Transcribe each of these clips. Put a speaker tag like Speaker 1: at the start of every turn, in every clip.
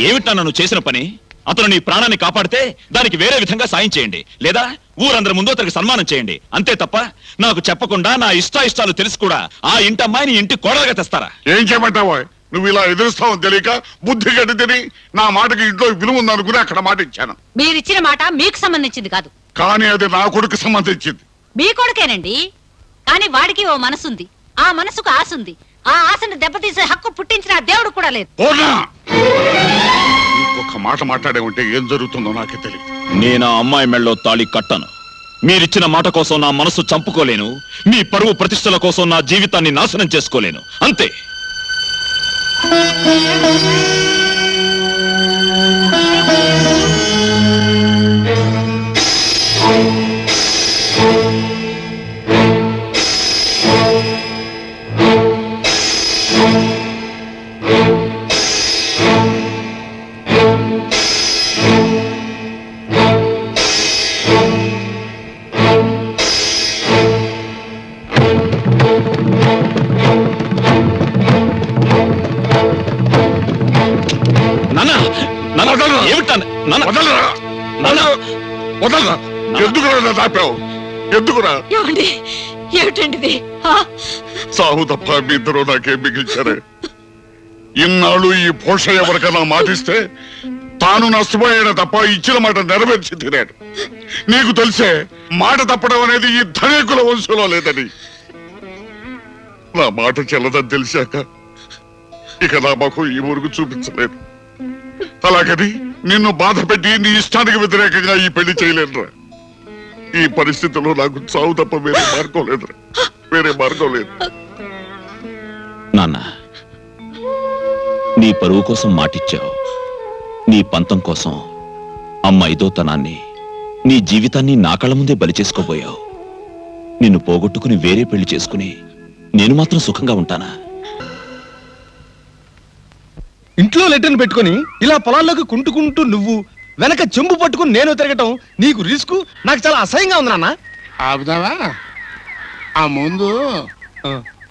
Speaker 1: ఏమిటా నన్ను చేసిన పని? అతను నీ ప్రాణాన్ని కాపాడితే దానికి వేరే విధంగా సాయం చేయండి, లేదా ఊరందరి ముందు అతనికి సన్మానం చేయండి. అంతే తప్ప నాకు చెప్పకుండా నా ఇష్టాయిష్టాలు తెలుసు కూడా ఆ ఇంటి అమ్మాయిని ఇంటి కోడలుగా తెస్తారా?
Speaker 2: ఏం చేయమంటావా? నువ్వు ఇలా ఎదురుస్తావని తెలియక బుద్ధి గడ్డి తిని నా మాటకి ఇంట్లో విలువ ఉందనుకుని అక్కడ మాట ఇచ్చాను.
Speaker 3: మీరిచ్చిన మాట మీకు సంబంధించింది కాదు,
Speaker 2: కానీ అది నా కొడుకు సంబంధించింది.
Speaker 3: మీ కొడుకేనండి, కానీ వాడికి ఓ మనసుంది. ఆ మనసుకు ఆశ ఉంది. ఆ ఆశను దెబ్బతీసే హక్కు పుట్టించిన ఆ దేవుడు కూడా లేదు.
Speaker 2: ఇంకొక మాట మాట్లాడే ఉంటే ఏం జరుగుతుందో నాకే తెలియదు.
Speaker 1: నేను ఆ అమ్మాయి మెళ్ళలో తాళి కట్టను. మీరిచ్చిన మాట కోసం నా మనసు చంపుకోలేను, మీ పరువు ప్రతిష్టల కోసం నా జీవితాన్ని నాశనం చేసుకోలేను. అంతే.
Speaker 2: ఎందుకురా దాపావు? ఎందుకురా?
Speaker 3: ఏమిటండి
Speaker 2: సాహు తప్ప మీ ఇద్దరు నాకేం మిగిల్చారే? ఇన్నాళ్ళు ఈ పోష ఎవరికైనా మాటిస్తే తాను నష్టపోయాడు తప్ప ఇచ్చిన మాట నెరవేర్చి తినాడు. నీకు తెలిసే మాట తప్పడం అనేది ఈ ధనికుల వంశంలో లేదని. నా మాట చెల్లదని తెలిసాక ఇక నా మొఖం ఈ ఊరుకు చూపించలేదు. అలాగని నిన్ను బాధ పెట్టి నీ ఇష్టానికి వ్యతిరేకంగా ఈ పెళ్లి చేయలేదురా. ఈ పరిస్థితుల్లో నాకు చావు తప్ప వేరే మార్గం లేదురా, వేరే మార్గం లేదు.
Speaker 1: నాన్న, నీ పరువు కోసం మాటిచ్చావు. నీ పంతం కోసం అమ్మ ఐదోతనాన్ని, నీ జీవితాన్ని నా కళ్ళ ముందే బలి చేసుకోబోయావు. నిన్ను పోగొట్టుకుని వేరే పెళ్లి చేసుకుని నేను మాత్రం సుఖంగా ఉంటానా?
Speaker 4: ఇంట్లో లెటర్ని పెట్టుకుని ఇలా పొలాల్లోకి కుంటుకుంటూ నువ్వు వెనక చెంబు పట్టుకుని నేను తిరగటం నీకు రిస్క్, నాకు చాలా అసహ్యంగా ఉంది నాన్న.
Speaker 5: ఆపుదావా? ఆ ముందు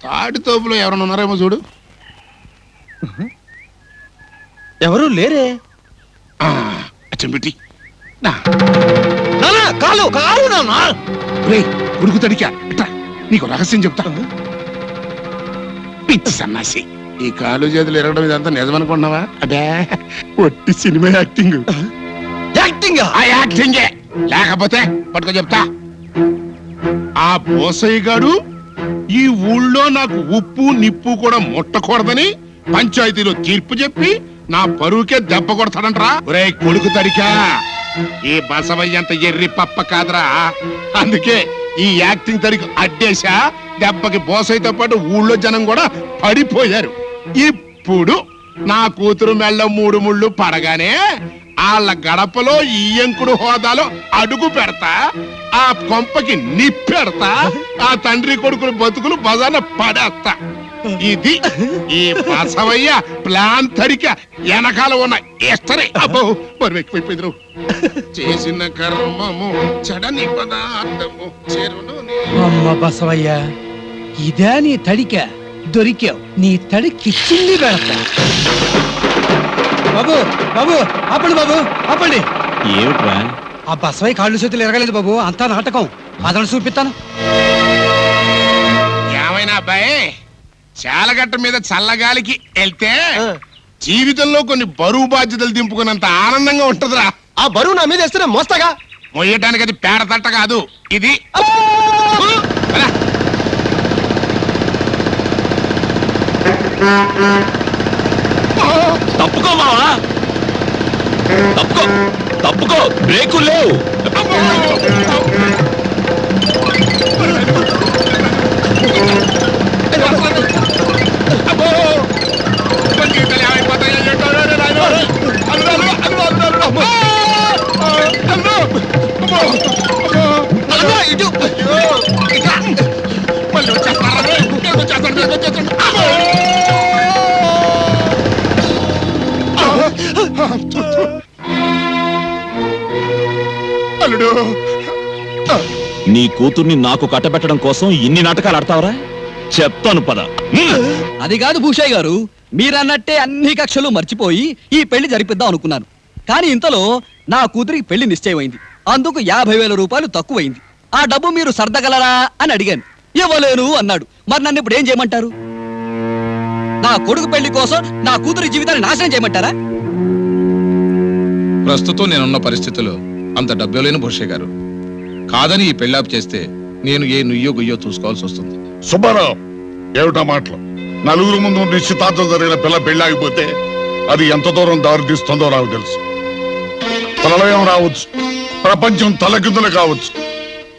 Speaker 5: తాటి తోపులో ఎవరైనా ఉన్నారేమో చూడు.
Speaker 4: ఎవరు లేరే.
Speaker 5: చెంబిటి
Speaker 4: కాలు కాలు నాన్న.
Speaker 5: ఉడుకు తడికా ఇట్లా నీకు రహస్యం చెప్తా. పిచ్చి సన్నాసి, ఈ కాలు చేతులు ఎరగడం ఇదంతా నిజమనుకుంటున్నావా? అదే ఒట్టి సినిమా యాక్టింగ్. యాక్టింగే లేకపోతే పట్టుకో చెప్తా. ఆ పోసయ్య గాడు ఈ ఊళ్ళో నాకు ఉప్పు నిప్పు కూడా ముట్టకూడదని పంచాయతీలో తీర్పు చెప్పి నా పరువుకే దెబ్బ కొడతాడంట్రా. ఒరే కొడుకు తడికా, ఈ బసవయ్య అంత ఎర్రి పప్ప కాదురా. అందుకే ఈ యాక్టింగ్ తడికి అడ్డేశా. దెబ్బకి బోసయ్యతో పాటు ఊళ్ళో జనం కూడా పడిపోయారు. ఇప్పుడు నా కూతురు మెళ్ళ 3 ముళ్ళు పడగానే వాళ్ళ గడపలో ఈయంకుడు హోదాలో అడుగు పెడతా, ఆ కొంపకి నిప్పెడతా, ఆ తండ్రి కొడుకులు బతుకులు బజాన పడేస్తా. ఇది ఈ బసవయ్య ప్లాన్ తరిక వెనకాల ఉన్న ఎస్తరే. అబ్బో మరువెక్కిపోయిపోయింది. చేసిన కర్మము చెడని పదార్థము చెరును.
Speaker 6: అమ్మ బసవయ్య, ఇదే నీ తడిక? దొరికావు. నీ తడికిచ్చింది పెడతా. బాబు బాబు ఆపండి, బాబు ఆపండి.
Speaker 1: ఏమిట్రా?
Speaker 6: ఆ బసవయ్య కాళ్ళు చేతులు ఎరగలేదు బాబు, అంతా నాటకం. అదను చూపిస్తాను.
Speaker 5: ఏమైనా అబ్బాయి, చాలగట్ట మీద చల్లగాలికి వెళ్తే జీవితంలో కొన్ని బరువు బాధ్యతలు దింపుకున్నంత ఆనందంగా ఉంటదిరా.
Speaker 4: ఆ బరువు నా మీద వేస్తే మోస్తాగా.
Speaker 5: మొయ్యటానికి అది పేడ తట్ట కాదు, ఇది.
Speaker 1: తప్పుకో మావా, తప్పుకో తప్పుకో, బ్రేకులు లేవు. నీ కూతుర్ని నాకు కట్టబెట్టడం కోసం ఇన్ని నాటకాలు ఆడతావరా? చెప్తాను పద.
Speaker 6: అది కాదు భూషయ్య గారు,
Speaker 7: మీరన్నట్టే అన్ని కక్షలు మర్చిపోయి ఈ పెళ్లి జరిపిద్దాం అనుకున్నాను. కానీ ఇంతలో నా కూతురికి పెళ్లి నిశ్చయమైంది. అందుకు 50,000 రూపాయలు తక్కువైంది. ఆ డబ్బు మీరు సర్దగలరా అని అడిగాను. ఇవ్వలేను అన్నాడు. మరి నన్ను ఇప్పుడు ఏం చేయమంటారు? నా కొడుకు పెళ్లి కోసం నా కూతురి జీవితాన్ని నాశనం చేయమంటారా?
Speaker 8: ప్రస్తుతం నేనున్న పరిస్థితుల్లో అంత డబ్బే లేని భూషయ్య గారు. కాదని ఈ పెళ్ళాపు చేస్తే నేను ఏ నుయ్యో గుయ్యో చూసుకోవాల్సి వస్తుంది.
Speaker 2: సుబ్బారావు, ఏమిటా మాటలు? నలుగురు ముందు నిశ్చితార్థం జరిగిన పిల్ల పెళ్ళాగిపోతే అది ఎంత దూరం దారితీస్తుందో నాకు తెలుసు. ప్రళయం రావచ్చు, ప్రపంచం తలకిందులు కావచ్చు,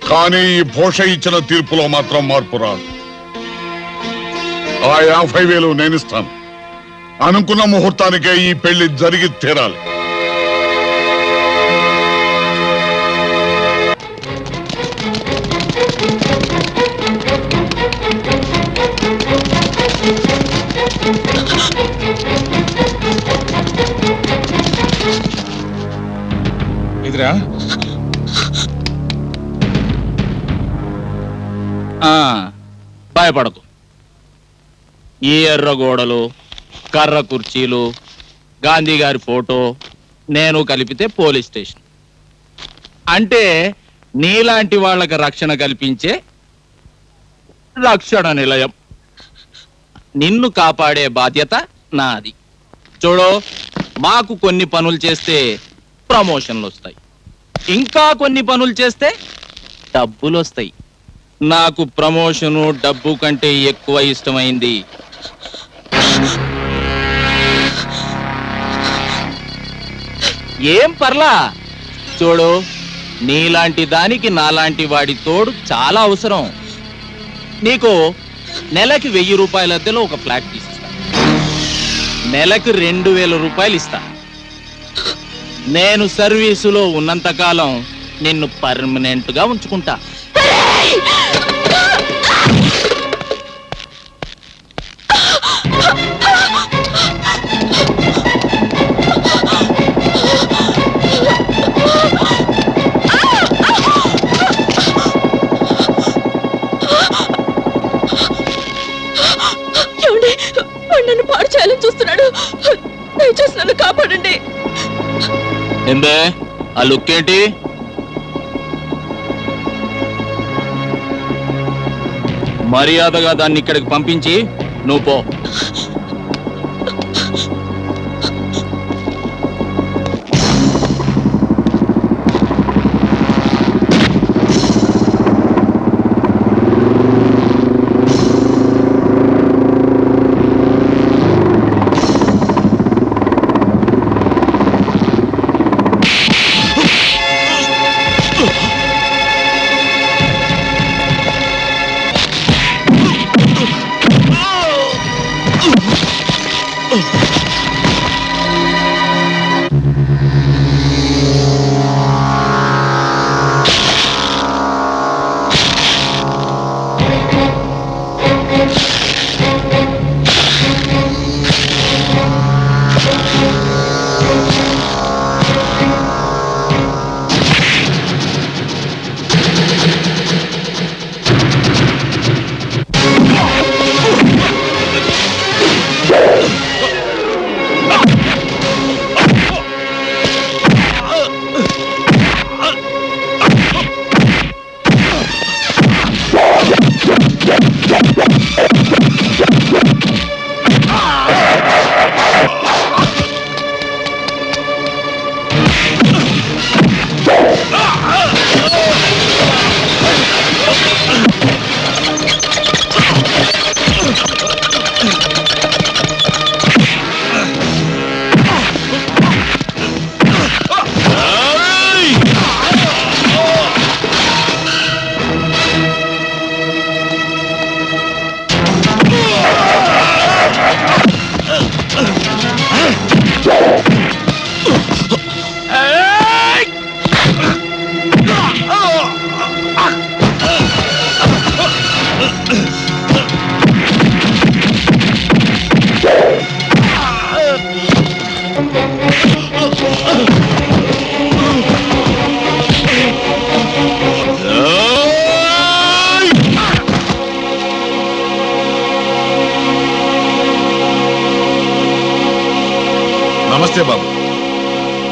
Speaker 2: కానీ ఈ భోష ఇచ్చిన తీర్పులో మాత్రం మార్పు రాదు. ఆ 50,000 నేనిస్తాను. అనుకున్న ముహూర్తానికే ఈ పెళ్లి జరిగి తీరాలి.
Speaker 8: ఇదిరా
Speaker 1: భయపడకు. ఈ ఎర్ర గోడలు, కర్ర కుర్చీలు, గాంధీ గారి ఫోటో నేను కలిపితే పోలీస్ స్టేషన్. అంటే నీలాంటి వాళ్ళకి రక్షణ కల్పించే రక్షణ నిలయం. నిన్ను కాపాడే బాధ్యత నాది. చూడు, మాకు కొన్ని పనులు చేస్తే ప్రమోషన్లు వస్తాయి, ఇంకా కొన్ని పనులు చేస్తే డబ్బులు వస్తాయి. నాకు ప్రమోషను డబ్బు కంటే ఎక్కువ ఇష్టమైంది ఏం పర్లా. చూడు, నీలాంటి దానికి నాలాంటి వాడి తోడు చాలా అవసరం. నీకు నెలకి 1000 రూపాయల అద్దెలో ఒక ఫ్లాట్ తీసిస్తా. నెలకు 2,000 రూపాయలు ఇస్తా. నేను సర్వీసులో ఉన్నంతకాలం నిన్ను పర్మనెంట్ గా ఉంచుకుంటా.
Speaker 9: నన్ను పాడు చేయాలని చూస్తున్నాడు. దయచేసి నన్ను కాపాడండి.
Speaker 1: ఏందే ఆ లుక్ ఏంటి? మర్యాదగా దాన్ని ఇక్కడికి పంపించి నువ్వు పో.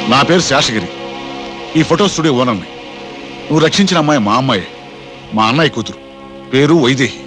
Speaker 2: నా పేరు శేషగిరి. ఈ ఫోటో స్టూడియో ఓనర్ని. నువ్వు రక్షించిన అమ్మాయి మా అమ్మాయి, మా అన్నయ్య కూతురు. పేరు వైదేహి.